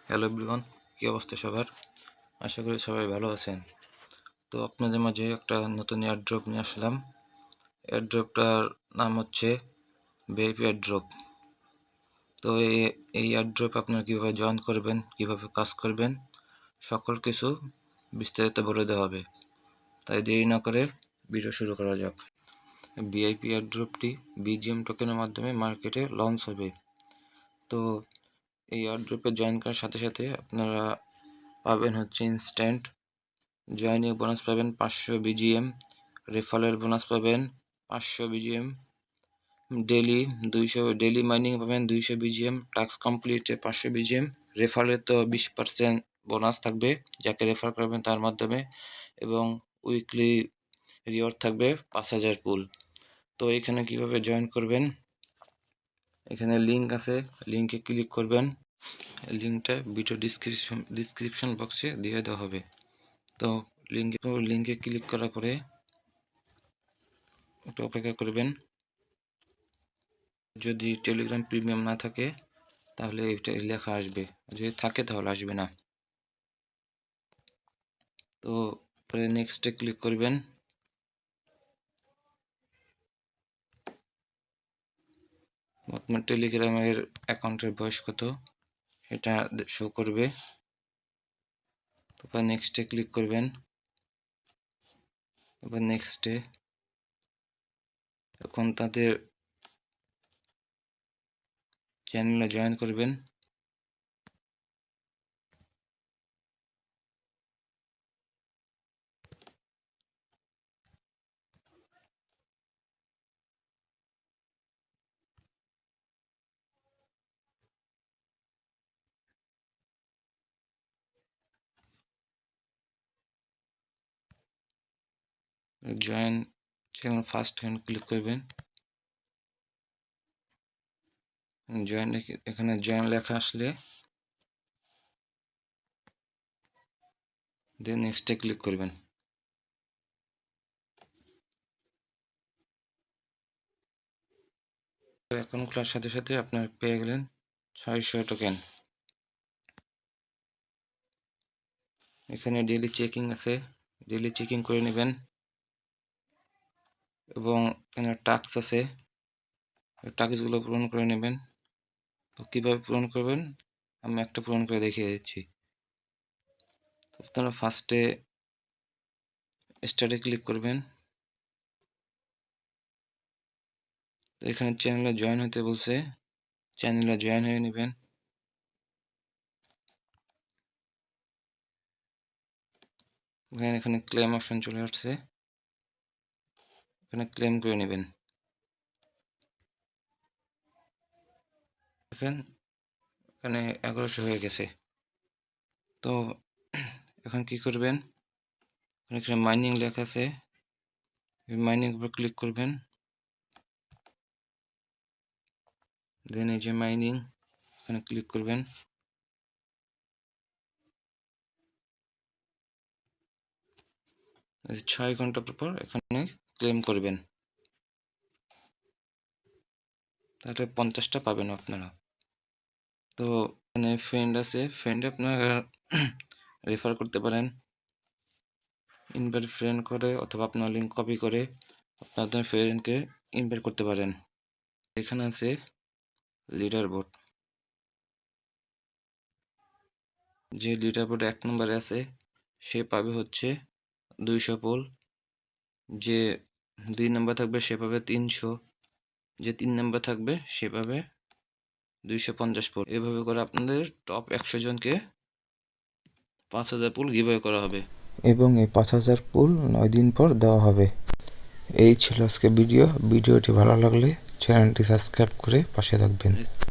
Hello everyone, কী অবস্থা সবার? আশা করি সবাই ভালো আছেন। তো আপনাদের মাঝে একটা নতুন এয়ারড্রপ নিয়ে আসলাম। এয়ারড্রপটার নাম হচ্ছে ভিআইপি এয়ারড্রপ। তো এই এয়ারড্রপ আপনারা কীভাবে জয়েন করবেন, কীভাবে কাজ করবেন, সকল কিছু বিস্তারিত বলে দেওয়া হবে। তাই দেরি না করে ভিডিও শুরু করা যাক। ভিআইপি এয়ারড্রপটি বিজিএম টোকেনের মাধ্যমে মার্কেটে লঞ্চ হবে। তো এই এয়ারড্রপে জয়েন করার সাথে সাথে আপনারা পাবেন হচ্ছে ইনস্ট্যান্ট জয়েনিং বোনাস পাবেন 500 বিজিএম, রেফারেল বোনাস পাবেন 500 বিজিএম, ডেলি মাইনিং পাবেন 200 বিজিএম, টাস্ক কমপ্লিটে 500 বিজিএম, রেফারেলে তো 20% বোনাস থাকবে যাকে রেফার করবেন তার মাধ্যমে, এবং উইকলি রিওয়ার্ড থাকবে 5000 পুল। তো এখানে কিভাবে জয়েন করবেন, এখানে লিঙ্ক আছে, লিঙ্কে ক্লিক করবেন। লিঙ্কটা ভিডিও ডিসক্রিপশন বক্সে দিয়ে দেওয়া হবে। তো লিঙ্কে ক্লিক করার পরে একটু অপেক্ষা করবেন। যদি টেলিগ্রাম প্রিমিয়াম না থাকে তাহলে এটা লেখা আসবে, যদি থাকে তাহলে আসবে না। তো পরে নেক্সটে ক্লিক করবেন। আপনার টেলিগ্রামের অ্যাকাউন্টের বয়স কত এটা শো করবে। তারপর নেক্সটে ক্লিক করবেন। তারপর নেক্সটে এখন তাদের চ্যানেলে জয়েন করবেন। Join channel first hand click করবেন। এখানে জয়েন লেখা আসলে দেন নেক্সটে ক্লিক করবেন। অ্যাকাউন্ট খোলার সাথে সাথে আপনার পেয়ে গেলেন 600 টোকেন। এখানে ডেইলি চেকিং আছে, ডেইলি চেকিং করে নেবেন। এবং এখানে টাস্ক আছে, টাস্কগুলো পূরণ করে নেবেন। তো কীভাবে পূরণ করবেন আমি একটা পূরণ করে দেখিয়ে দিচ্ছি। তো আপনারা ফার্স্টে স্টার্টে ক্লিক করবেন। তো এখানে চ্যানেলে জয়েন হতে বলছে, চ্যানেলে জয়েন হয়ে নেবেন। এখানে ক্লেম অপশন চলে আসছে, এখানে ক্লেম করে নেবেন। দেখেন এখানে 1100 হয়ে গেছে। তো এখন কি করবেন, এখানে মাইনিং লেখা আছে, মাইনিং উপর ক্লিক করবেন। দেন এই যে মাইনিং, এখানে ক্লিক করবেন। 6 ঘন্টা পর এখানে ক্লেম করবেন, তাহলে 50টা পাবেন আপনারা। তো এখানে ফ্রেন্ড আছে, ফ্রেন্ডে আপনারা রেফার করতে পারেন, ইনভাইট ফ্রেন্ড করে অথবা আপনার লিঙ্ক কপি করে আপনাদের ফ্রেন্ডকে ইনভাইট করতে পারেন। এখানে আছে লিডার বোর্ড, যে লিডার বোর্ডে 1 নম্বরে আছে সে পাবে হচ্ছে 200 পোল, যে 2 নম্বর থাকবে সে পাবে 300, যে 3 নম্বর থাকবে সে পাবে 250 পোল। এভাবে করে আপনাদের টপ 100 জনকে 5000 পোল গিভঅ্যাওয়ে করা হবে এবং এই 5000 পোল 9 দিন পর দেওয়া হবে। এই ছিল আজকে ভিডিওটি ভালো লাগলে চ্যানেলটি সাবস্ক্রাইব করে পাশে থাকবেন।